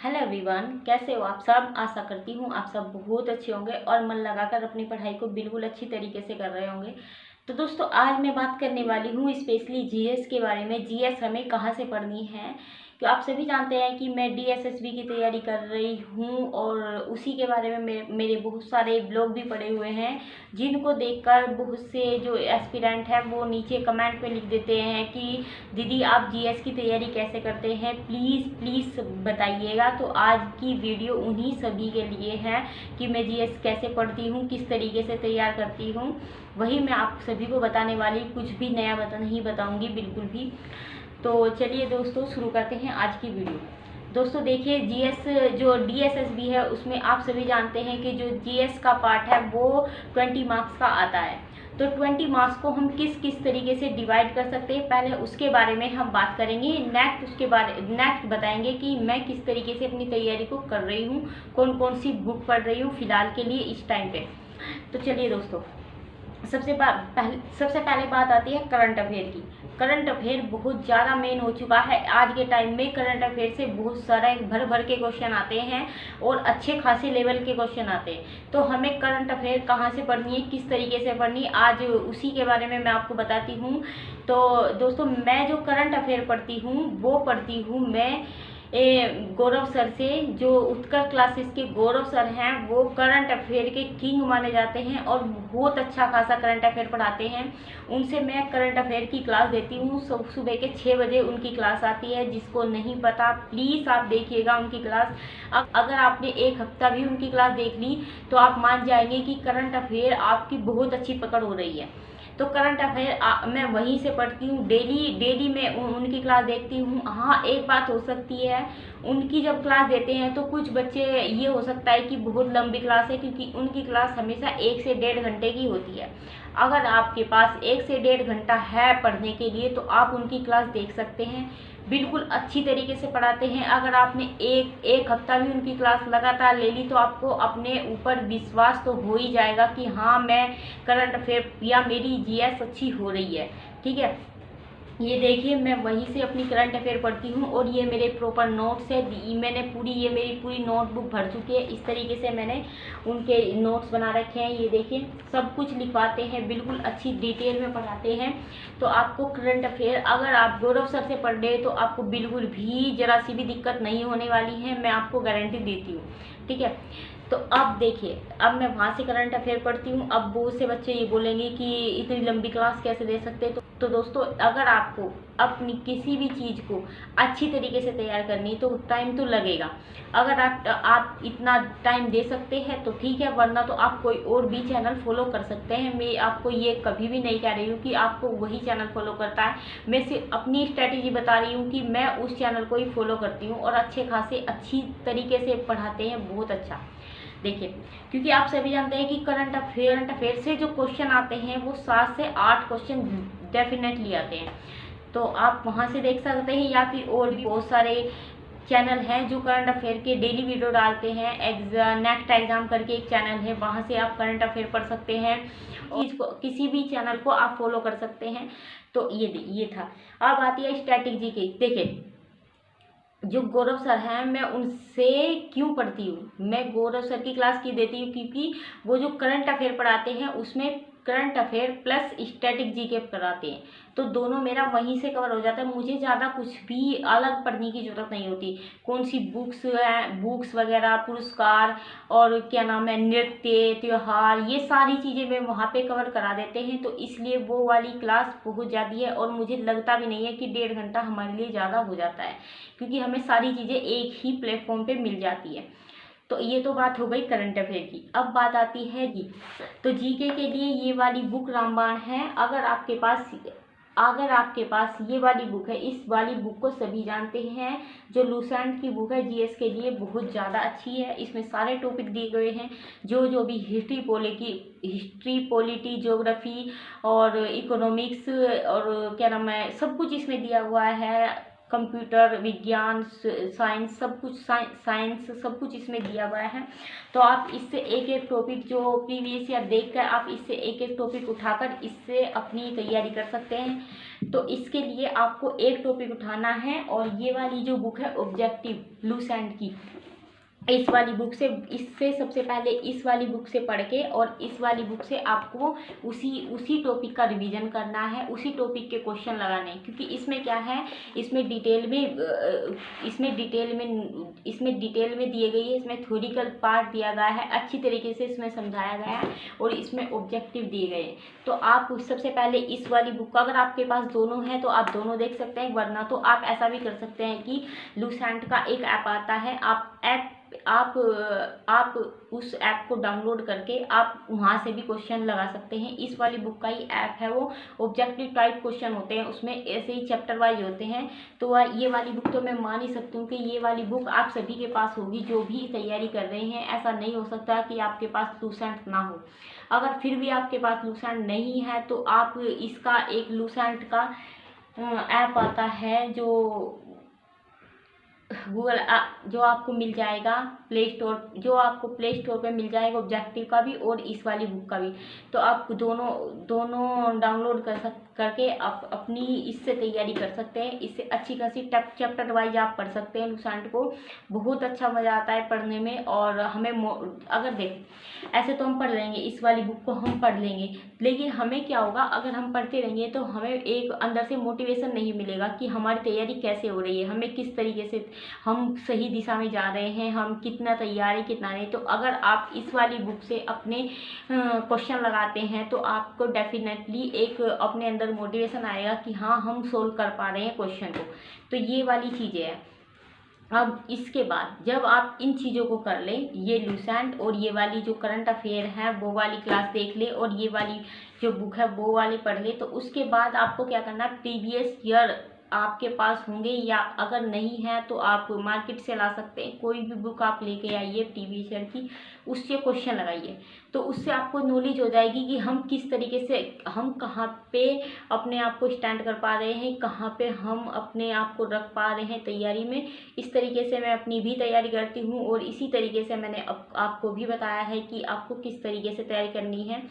Hello everyone, कैसे हो आप सब। आशा करती हूँ आप सब बहुत अच्छे होंगे और मन लगाकर अपनी पढ़ाई को बिल्कुल अच्छी तरीके से कर रहे होंगे। तो दोस्तों, आज मैं बात करने वाली हूँ स्पेशली जीएस के बारे में। जीएस हमें कहाँ से पढ़नी है, तो आप सभी जानते हैं कि मैं डीएसएसबी की तैयारी कर रही हूँ और उसी के बारे में मेरे बहुत सारे ब्लॉग भी पड़े हुए हैं, जिनको देखकर बहुत से जो एस्पिरेंट हैं वो नीचे कमेंट में लिख देते हैं कि दीदी आप जीएस की तैयारी कैसे करते हैं, प्लीज़ प्लीज़ बताइएगा। तो आज की वीडियो उन्हीं सभी के लिए है कि मैं जीएस कैसे पढ़ती हूँ, किस तरीके से तैयार करती हूँ, वही मैं आप सभी को बताने वाली। कुछ भी नया नहीं बताऊँगी बिल्कुल भी। तो चलिए दोस्तों, शुरू करते हैं आज की वीडियो। दोस्तों देखिए, जीएस जो डीएसएसबी है उसमें आप सभी जानते हैं कि जो जीएस का पार्ट है वो 20 मार्क्स का आता है। तो 20 मार्क्स को हम किस किस तरीके से डिवाइड कर सकते हैं, पहले उसके बारे में हम बात करेंगे। नेक्स्ट बताएंगे कि मैं किस तरीके से अपनी तैयारी को कर रही हूँ, कौन कौन सी बुक पढ़ रही हूँ फिलहाल के लिए इस टाइम पे। तो चलिए दोस्तों, सबसे पहले बात आती है करंट अफेयर की। करंट अफेयर बहुत ज़्यादा मेन हो चुका है आज के टाइम में। करंट अफेयर से बहुत सारे भर भर के क्वेश्चन आते हैं और अच्छे खासे लेवल के क्वेश्चन आते हैं। तो हमें करंट अफेयर कहाँ से पढ़नी है, किस तरीके से पढ़नी है, आज उसी के बारे में मैं आपको बताती हूँ। तो दोस्तों, मैं जो करंट अफेयर पढ़ती हूँ वो पढ़ती हूँ मैं गौरव सर से। जो उत्कर्ष क्लासेस के गौरव सर हैं वो करंट अफेयर के किंग माने जाते हैं और बहुत अच्छा खासा करंट अफेयर पढ़ाते हैं। उनसे मैं करंट अफेयर की क्लास देती हूँ। सुबह के 6 बजे उनकी क्लास आती है। जिसको नहीं पता प्लीज़ आप देखिएगा उनकी क्लास। अगर आपने एक हफ्ता भी उनकी क्लास देख ली तो आप मान जाएंगे कि करंट अफेयर आपकी बहुत अच्छी पकड़ हो रही है। तो करंट अफेयर मैं वहीं से पढ़ती हूँ। डेली मैं उनकी क्लास देखती हूँ। हाँ, एक बात हो सकती है, उनकी जब क्लास देते हैं तो कुछ बच्चे ये हो सकता है कि बहुत लंबी क्लास है, क्योंकि उनकी क्लास हमेशा 1 से 1.5 घंटे की होती है। अगर आपके पास 1 से 1.5 घंटा है पढ़ने के लिए तो आप उनकी क्लास देख सकते हैं। बिल्कुल अच्छी तरीके से पढ़ाते हैं। अगर आपने एक हफ्ता भी उनकी क्लास लगातार ले ली तो आपको अपने ऊपर विश्वास तो हो ही जाएगा कि हाँ, मैं करंट अफेयर या मेरी जीएस अच्छी हो रही है। ठीक है, ये देखिए मैं वहीं से अपनी करंट अफेयर पढ़ती हूँ और ये मेरे प्रॉपर नोट्स है। मैंने ये मेरी पूरी नोटबुक भर चुकी है। इस तरीके से मैंने उनके नोट्स बना रखे हैं। ये देखिए सब कुछ लिखवाते हैं, बिल्कुल अच्छी डिटेल में पढ़ाते हैं। तो आपको करंट अफेयर अगर आप गौरव सर से पढ़ रहे तो आपको बिल्कुल भी जरा सी भी दिक्कत नहीं होने वाली है, मैं आपको गारंटी देती हूँ। ठीक है, तो अब देखिए, अब मैं वहाँ से करंट अफेयर पढ़ती हूँ। अब बहुत से बच्चे ये बोलेंगे कि इतनी लंबी क्लास कैसे दे सकते हैं। तो दोस्तों, अगर आपको अपनी किसी भी चीज़ को अच्छी तरीके से तैयार करनी है तो टाइम तो लगेगा। अगर आप इतना टाइम दे सकते हैं तो ठीक है, वरना तो आप कोई और भी चैनल फॉलो कर सकते हैं। मैं आपको ये कभी भी नहीं कह रही हूँ कि आपको वही चैनल फॉलो करता है। मैं सिर्फ अपनी स्ट्रैटेजी बता रही हूँ कि मैं उस चैनल को ही फॉलो करती हूँ और अच्छे खासे अच्छी तरीके से पढ़ाते हैं, बहुत अच्छा। देखिए, क्योंकि आप सभी जानते हैं कि करंट अफेयर से जो क्वेश्चन आते हैं वो 7 से 8 क्वेश्चन डेफिनेटली आते हैं। तो आप वहां से देख सकते हैं, या फिर और भी बहुत सारे चैनल हैं जो करंट अफेयर के डेली वीडियो डालते हैं। नेक्स्ट एग्जाम करके एक चैनल है, वहां से आप करंट अफेयर पढ़ सकते हैं और किसी भी चैनल को आप फॉलो कर सकते हैं। तो ये था। अब आती है स्ट्रैटेजी की। देखिए, जो गौरव सर हैं मैं उनसे क्यों पढ़ती हूँ, मैं गौरव सर की क्लास क्यों देती हूँ, क्योंकि वो जो करंट अफेयर पढ़ाते हैं उसमें current affair plus static GK पढ़ाते हैं। तो दोनों मेरा वहीं से कवर हो जाता है। मुझे ज़्यादा कुछ भी अलग पढ़ने की ज़रूरत नहीं होती। कौन सी बुक्स वगैरह, पुरस्कार और क्या नाम है, नृत्य, त्योहार, ये सारी चीज़ें मैं वहाँ पे कवर करा देते हैं। तो इसलिए वो वाली क्लास बहुत ज़्यादा है और मुझे लगता भी नहीं है कि 1.5 घंटा हमारे लिए ज़्यादा हो जाता है, क्योंकि हमें सारी चीज़ें एक ही प्लेटफॉर्म पे मिल जाती है। तो ये तो बात हो गई करंट अफेयर की। अब बात आती है जी। तो जीके के लिए ये वाली बुक रामबाण है। अगर आपके पास ये वाली बुक है, इस वाली बुक को सभी जानते हैं, जो लूसेंट की बुक है, जीएस के लिए बहुत ज़्यादा अच्छी है। इसमें सारे टॉपिक दिए गए हैं, जो भी हिस्ट्री, पॉलिटी, ज्योग्राफी और इकोनॉमिक्स और क्या नाम है, सब कुछ इसमें दिया हुआ है। कंप्यूटर विज्ञान, साइंस, सब कुछ साइंस सब कुछ इसमें दिया हुआ है। तो आप इससे एक एक टॉपिक जो प्रीवियस ईयर देख कर आप इससे एक एक टॉपिक उठाकर इससे अपनी तैयारी कर सकते हैं। तो इसके लिए आपको एक टॉपिक उठाना है, और ये वाली जो बुक है ऑब्जेक्टिव लूसेंट की, इस वाली बुक से, इससे सबसे पहले इस वाली बुक से पढ़ के और इस वाली बुक से आपको उसी टॉपिक का रिवीजन करना है, उसी टॉपिक के क्वेश्चन लगाने हैं। क्योंकि इसमें क्या है, इसमें डिटेल में दिए गई है, इसमें थ्योरिकल पार्ट दिया गया है, अच्छी तरीके से इसमें समझाया गया है, और इसमें ऑब्जेक्टिव दिए गए हैं। तो आप सबसे पहले इस वाली बुक का, अगर आपके पास दोनों है तो आप दोनों देख सकते हैं, वरना तो आप ऐसा भी कर सकते हैं कि लूसेंट का एक ऐप आता है, आप उस ऐप को डाउनलोड करके आप वहाँ से भी क्वेश्चन लगा सकते हैं। इस वाली बुक का ही ऐप है, वो ऑब्जेक्टिव टाइप क्वेश्चन होते हैं, उसमें ऐसे ही चैप्टर वाइज होते हैं। तो ये वाली बुक तो मैं मान ही सकती हूँ कि ये वाली बुक आप सभी के पास होगी जो भी तैयारी कर रहे हैं। ऐसा नहीं हो सकता कि आपके पास लूसेंट ना हो। अगर फिर भी आपके पास लूसेंट नहीं है तो आप इसका एक लूसेंट का ऐप आता है जो गूगल, जो आपको मिल जाएगा प्ले स्टोर पे मिल जाएगा, ऑब्जेक्टिव का भी और इस वाली बुक का भी। तो आप दोनों डाउनलोड करके आप अपनी इससे तैयारी कर सकते हैं। इससे अच्छी खासी चैप्टर वाइज आप पढ़ सकते हैं लूसेंट को। बहुत अच्छा मज़ा आता है पढ़ने में। और हमें अगर देखें, ऐसे तो हम पढ़ लेंगे, इस वाली बुक को हम पढ़ लेंगे, लेकिन हमें क्या होगा, अगर हम पढ़ते रहेंगे तो हमें एक अंदर से मोटिवेशन नहीं मिलेगा कि हमारी तैयारी कैसे हो रही है, हमें किस तरीके से हम सही दिशा में जा रहे हैं, हम कितना तैयार है कितना नहीं। तो अगर आप इस वाली बुक से अपने क्वेश्चन लगाते हैं तो आपको डेफिनेटली एक अपने अंदर मोटिवेशन आएगा कि हाँ, हम सोल्व कर पा रहे हैं क्वेश्चन को। तो ये वाली चीज़ें हैं। अब इसके बाद जब आप इन चीज़ों को कर लें, ये लूसेंट और ये वाली जो करंट अफेयर है वो वाली क्लास देख ले, और ये वाली जो बुक है वो वाली पढ़ ले, तो उसके बाद आपको क्या करना है, प्रीवियस ईयर आपके पास होंगे या अगर नहीं है तो आप मार्केट से ला सकते हैं, कोई भी बुक आप लेके आइए प्रीवियस ईयर की, उससे क्वेश्चन लगाइए। तो उससे आपको नॉलेज हो जाएगी कि हम किस तरीके से, हम कहाँ पे अपने आप को स्टैंड कर पा रहे हैं, कहाँ पे हम अपने आप को रख पा रहे हैं तैयारी में। इस तरीके से मैं अपनी भी तैयारी करती हूँ, और इसी तरीके से मैंने आपको भी बताया है कि आपको किस तरीके से तैयारी करनी है।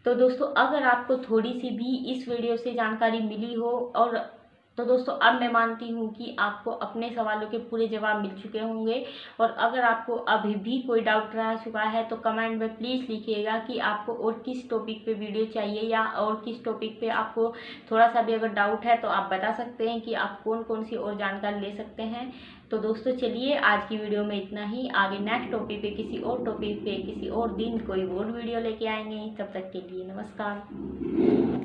तो दोस्तों, अगर आपको थोड़ी सी भी इस वीडियो से जानकारी मिली हो, और तो दोस्तों अब मैं मानती हूँ कि आपको अपने सवालों के पूरे जवाब मिल चुके होंगे। और अगर आपको अभी भी कोई डाउट रह चुका है तो कमेंट में प्लीज़ लिखिएगा कि आपको और किस टॉपिक पे वीडियो चाहिए, या और किस टॉपिक पे आपको थोड़ा सा भी अगर डाउट है तो आप बता सकते हैं कि आप कौन सी और जानकारी ले सकते हैं। तो दोस्तों चलिए, आज की वीडियो में इतना ही। आगे नेक्स्ट टॉपिक पे, किसी और टॉपिक पे, किसी और दिन कोई और वीडियो लेके आएंगे। तब तक के लिए नमस्कार।